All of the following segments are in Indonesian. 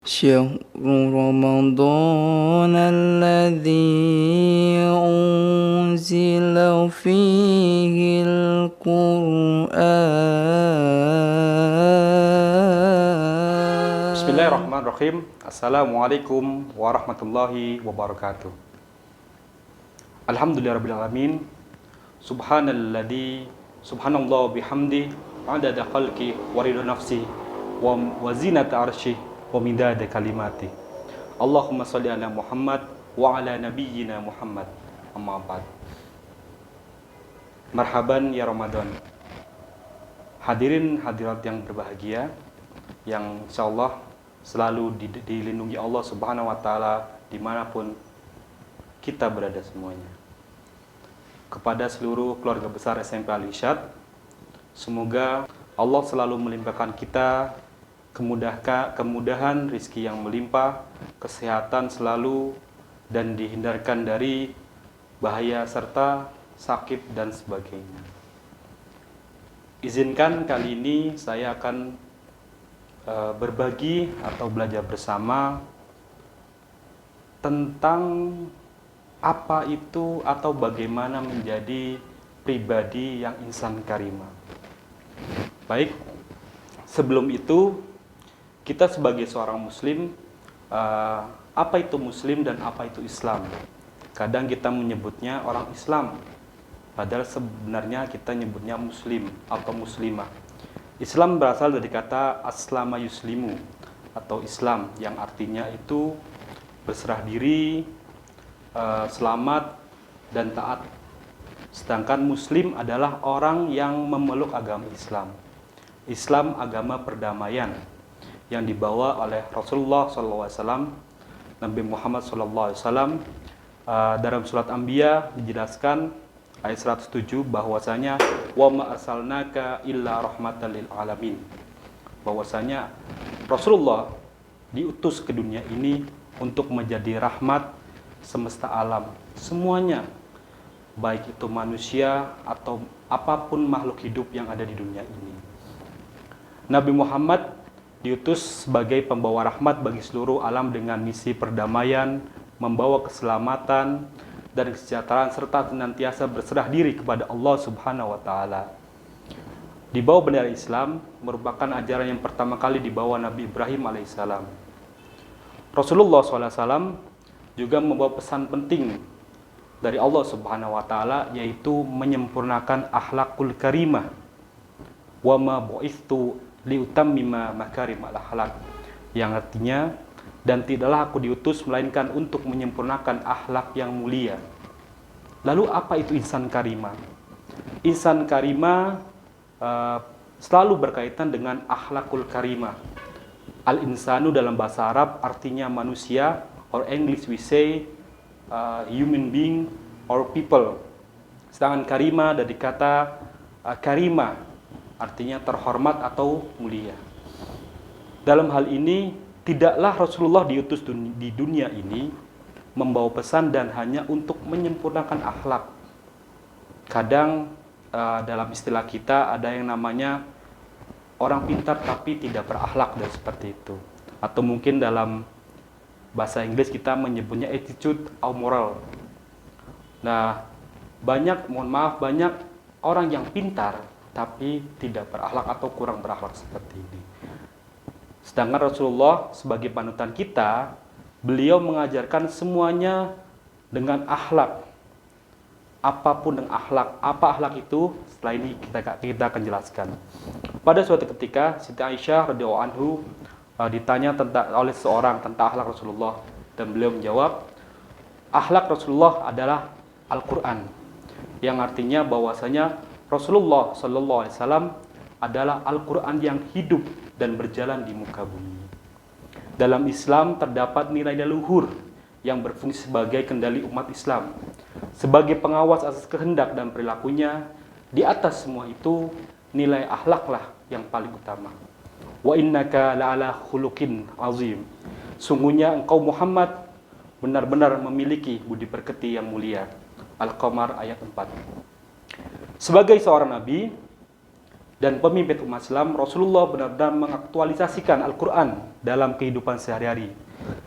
شهر رمضان الذي أنزل فيه القرآن. Bismillahirrahmanirrahim. Assalamualaikum warahmatullahi wabarakatuh. Alhamdulillahirrahmanirrahim. Subhanallah bihamdi adada khalqi wa ridha nafsi wa zinata arsyih wa midada kalimati. Allahumma sholli ala Muhammad wa ala nabiyyina Muhammad. Amma ba'd. Marhaban ya Ramadan. Hadirin hadirat yang berbahagia, yang insyaallah selalu dilindungi Allah Subhanahu wa taala dimanapun kita berada semuanya. Kepada seluruh keluarga besar SMP Al-Irsyad, semoga Allah selalu melimpahkan kita kemudahan, rizki yang melimpah, kesehatan selalu, dan dihindarkan dari bahaya serta sakit dan sebagainya. Izinkan kali ini saya akan berbagi atau belajar bersama tentang apa itu atau bagaimana menjadi pribadi yang insan karimah. Baik, sebelum itu kita sebagai seorang muslim, apa itu muslim dan apa itu Islam? Kadang kita menyebutnya orang Islam, padahal sebenarnya kita menyebutnya muslim atau muslimah. Islam berasal dari kata aslama yuslimu atau Islam, yang artinya itu berserah diri, selamat dan taat. Sedangkan muslim adalah orang yang memeluk agama Islam. Islam agama perdamaian yang dibawa oleh Rasulullah SAW, Nabi Muhammad SAW. Dalam surat Anbiya dijelaskan ayat 107 bahwasanya wa ma arsalnaka illa rahmatan lil alamin, bahwasanya Rasulullah diutus ke dunia ini untuk menjadi rahmat semesta alam semuanya, baik itu manusia atau apapun makhluk hidup yang ada di dunia ini. Nabi Muhammad diutus sebagai pembawa rahmat bagi seluruh alam dengan misi perdamaian, membawa keselamatan dan kesejahteraan serta senantiasa berserah diri kepada Allah Subhanahu wa taala. Di bawah bendera Islam merupakan ajaran yang pertama kali dibawa Nabi Ibrahim alaihissalam. Rasulullah SAW juga membawa pesan penting dari Allah Subhanahu wa taala, yaitu menyempurnakan akhlakul karimah. Wa ma bu'itsu liutammima makarimal akhlak, yang artinya dan tidaklah aku diutus melainkan untuk menyempurnakan akhlak yang mulia. Lalu apa itu insan karimah? Insan karimah selalu berkaitan dengan akhlakul karimah. Al-insanu dalam bahasa Arab artinya manusia, or English we say human being or people. Sedangkan karimah dari kata karimah artinya terhormat atau mulia. Dalam hal ini tidaklah Rasulullah diutus di dunia ini membawa pesan dan hanya untuk menyempurnakan akhlak. Kadang dalam istilah kita ada yang namanya orang pintar tapi tidak berakhlak, dan seperti itu. Atau mungkin dalam bahasa Inggris kita menyebutnya attitude or moral. Nah, banyak orang yang pintar tapi tidak berakhlak atau kurang berakhlak seperti ini. Sedangkan Rasulullah sebagai panutan kita, beliau mengajarkan semuanya dengan akhlak. Apapun dengan akhlak. Apa akhlak itu? Setelah ini kita akan jelaskan. Pada suatu ketika, Siti Aisyah radhiyallahu anhu ditanya oleh seorang tentang akhlak Rasulullah, dan beliau menjawab, akhlak Rasulullah adalah Al-Quran, yang artinya bahwasanya Rasulullah SAW adalah Al-Quran yang hidup dan berjalan di muka bumi. Dalam Islam terdapat nilai luhur yang berfungsi sebagai kendali umat Islam, sebagai pengawas atas kehendak dan perilakunya. Di atas semua itu, nilai akhlaklah yang paling utama. Wa innaka la'ala khuluqin azim. Sungguhnya engkau Muhammad benar-benar memiliki budi pekerti yang mulia. Al-Qamar ayat 4. Sebagai seorang nabi dan pemimpin umat Islam, Rasulullah benar-benar mengaktualisasikan Al-Quran dalam kehidupan sehari-hari.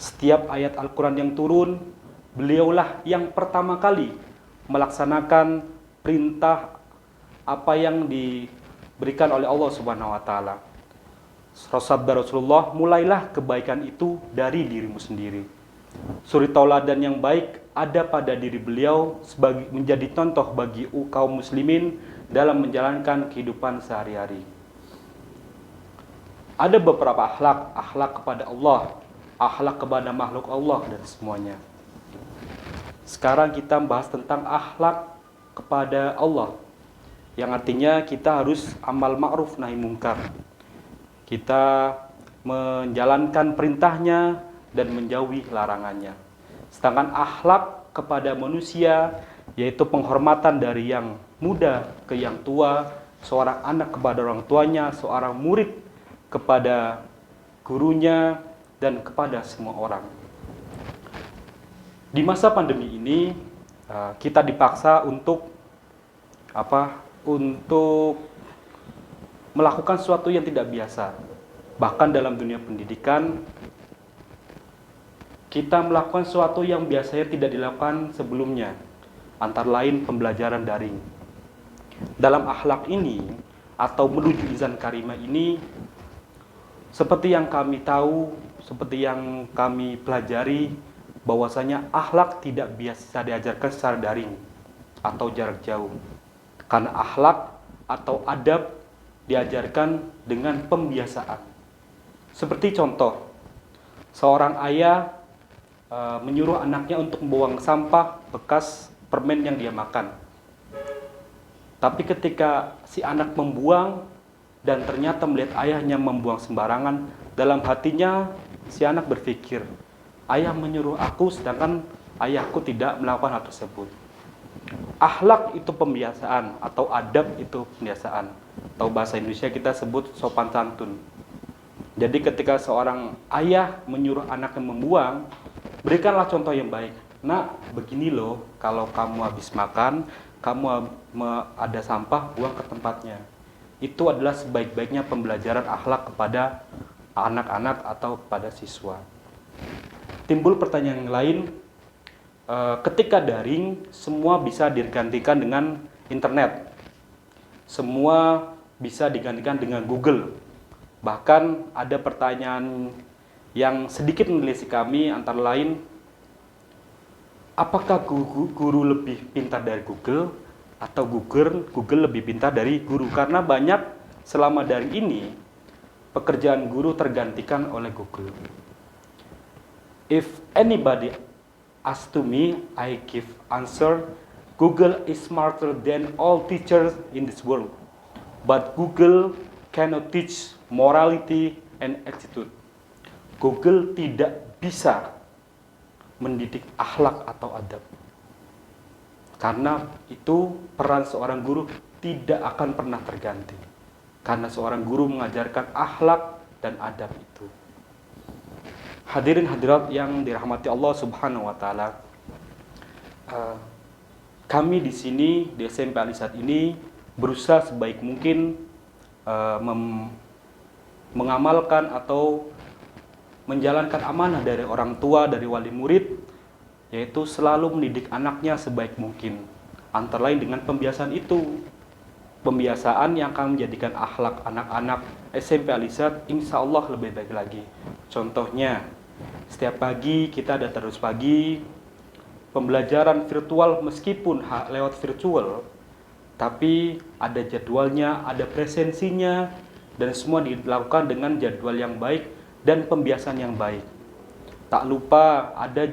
Setiap ayat Al-Quran yang turun, beliaulah yang pertama kali melaksanakan perintah apa yang diberikan oleh Allah Subhanahu wa taala. Sabda Rasulullah, mulailah kebaikan itu dari dirimu sendiri. Suri tauladan yang baik ada pada diri beliau sebagai menjadi contoh bagi kaum muslimin dalam menjalankan kehidupan sehari-hari. Ada beberapa akhlak kepada Allah, akhlak kepada makhluk Allah dan semuanya. Sekarang kita membahas tentang akhlak kepada Allah, yang artinya kita harus amal ma'ruf nahi mungkar. Kita menjalankan perintahnya dan menjauhi larangannya. Sedangkan akhlak kepada manusia yaitu penghormatan dari yang muda ke yang tua, seorang anak kepada orang tuanya, seorang murid kepada gurunya, dan kepada semua orang. Di masa pandemi ini kita dipaksa untuk untuk melakukan sesuatu yang tidak biasa. Bahkan dalam dunia pendidikan, kita melakukan sesuatu yang biasanya tidak dilakukan sebelumnya, antara lain pembelajaran daring. Dalam akhlak ini, atau menuju insan karimah ini, seperti yang kami tahu, seperti yang kami pelajari, bahwasanya akhlak tidak biasa diajarkan secara daring atau jarak jauh. Karena akhlak atau adab diajarkan dengan pembiasaan. Seperti contoh, seorang ayah menyuruh anaknya untuk membuang sampah bekas permen yang dia makan. Tapi ketika si anak membuang dan ternyata melihat ayahnya membuang sembarangan, dalam hatinya si anak berpikir, ayah menyuruh aku sedangkan ayahku tidak melakukan hal tersebut. Akhlak itu pembiasaan atau adab itu pembiasaan. Atau bahasa Indonesia kita sebut sopan santun. Jadi ketika seorang ayah menyuruh anaknya membuang, berikanlah contoh yang baik. Nak, begini loh, kalau kamu habis makan, kamu ada sampah, buang ke tempatnya. Itu adalah sebaik-baiknya pembelajaran akhlak kepada anak-anak atau kepada siswa. Timbul pertanyaan yang lain, ketika daring, semua bisa digantikan dengan internet. Semua bisa digantikan dengan Google. Bahkan ada pertanyaan yang sedikit menelisik kami, antara lain, apakah guru lebih pintar dari Google atau Google lebih pintar dari guru? Karena banyak selama daring ini pekerjaan guru tergantikan oleh Google. If anybody asks to me, I give answer, Google is smarter than all teachers in this world. But Google cannot teach morality and attitude. Google tidak bisa mendidik akhlak atau adab. Karena itu peran seorang guru tidak akan pernah terganti. Karena seorang guru mengajarkan akhlak dan adab itu. Hadirin hadirat yang dirahmati Allah Subhanahu wa taala. Kami di sini di SMP Alisat ini berusaha sebaik mungkin mengamalkan atau menjalankan amanah dari orang tua, dari wali murid, yaitu selalu mendidik anaknya sebaik mungkin. Antara lain dengan pembiasaan itu. Pembiasaan yang akan menjadikan akhlak anak-anak SMP Alisat insya Allah lebih baik lagi. Contohnya, setiap pagi kita ada terus pagi, pembelajaran virtual meskipun lewat virtual, tapi ada jadwalnya, ada presensinya, dan semua dilakukan dengan jadwal yang baik dan pembiasaan yang baik. Tak lupa ada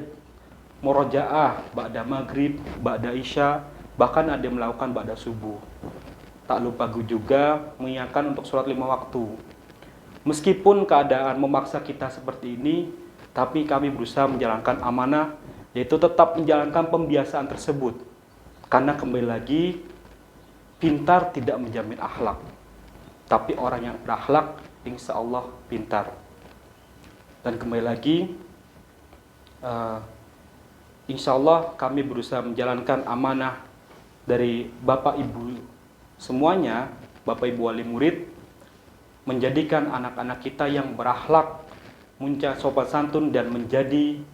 murojaah ba'da maghrib, ba'da isya, bahkan ada yang melakukan ba'da subuh. Tak lupa juga mengingatkan untuk sholat 5 waktu. Meskipun keadaan memaksa kita seperti ini, tapi kami berusaha menjalankan amanah, yaitu tetap menjalankan pembiasaan tersebut. Karena kembali lagi, pintar tidak menjamin akhlak. Tapi orang yang berakhlak, insya Allah pintar. Dan kembali lagi, insya Allah kami berusaha menjalankan amanah dari Bapak Ibu semuanya, Bapak Ibu wali murid, menjadikan anak-anak kita yang berakhlak, muncul sopan santun, dan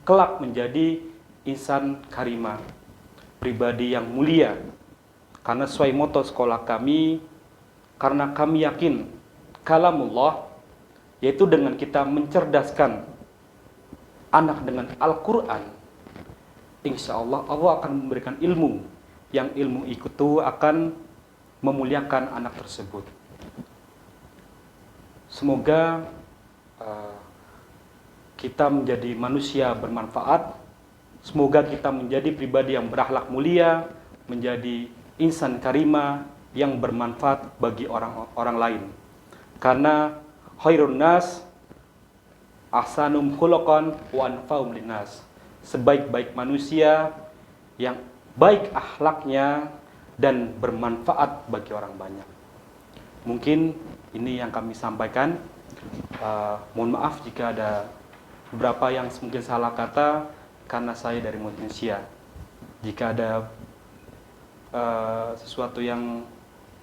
kelak menjadi insan karimah, pribadi yang mulia. Karena sesuai moto sekolah kami, karena kami yakin kalamullah, yaitu dengan kita mencerdaskan anak dengan Al-Quran, insya Allah Allah akan memberikan ilmu, yang ilmu itu akan memuliakan anak tersebut. Semoga kita menjadi manusia bermanfaat. Semoga kita menjadi pribadi yang berakhlak mulia, menjadi insan karimah yang bermanfaat bagi orang lain. Karena khairun nas ahsanum khuluqan wa anfa'um linnas. Sebaik-baik manusia yang baik akhlaknya dan bermanfaat bagi orang banyak. Mungkin ini yang kami sampaikan. Mohon maaf jika ada beberapa yang mungkin salah kata, karena saya dari manusia. Jika ada sesuatu yang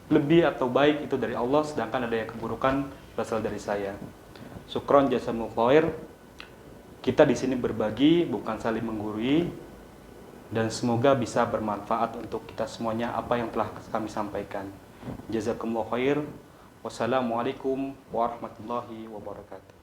lebih atau baik itu dari Allah, sedangkan ada yang keburukan berasal dari saya. Syukron jazakumullah khair. Kita di sini berbagi, bukan saling menggurui, dan semoga bisa bermanfaat untuk kita semuanya apa yang telah kami sampaikan. Jazakumullah khair. Wassalamualaikum warahmatullahi wabarakatuh.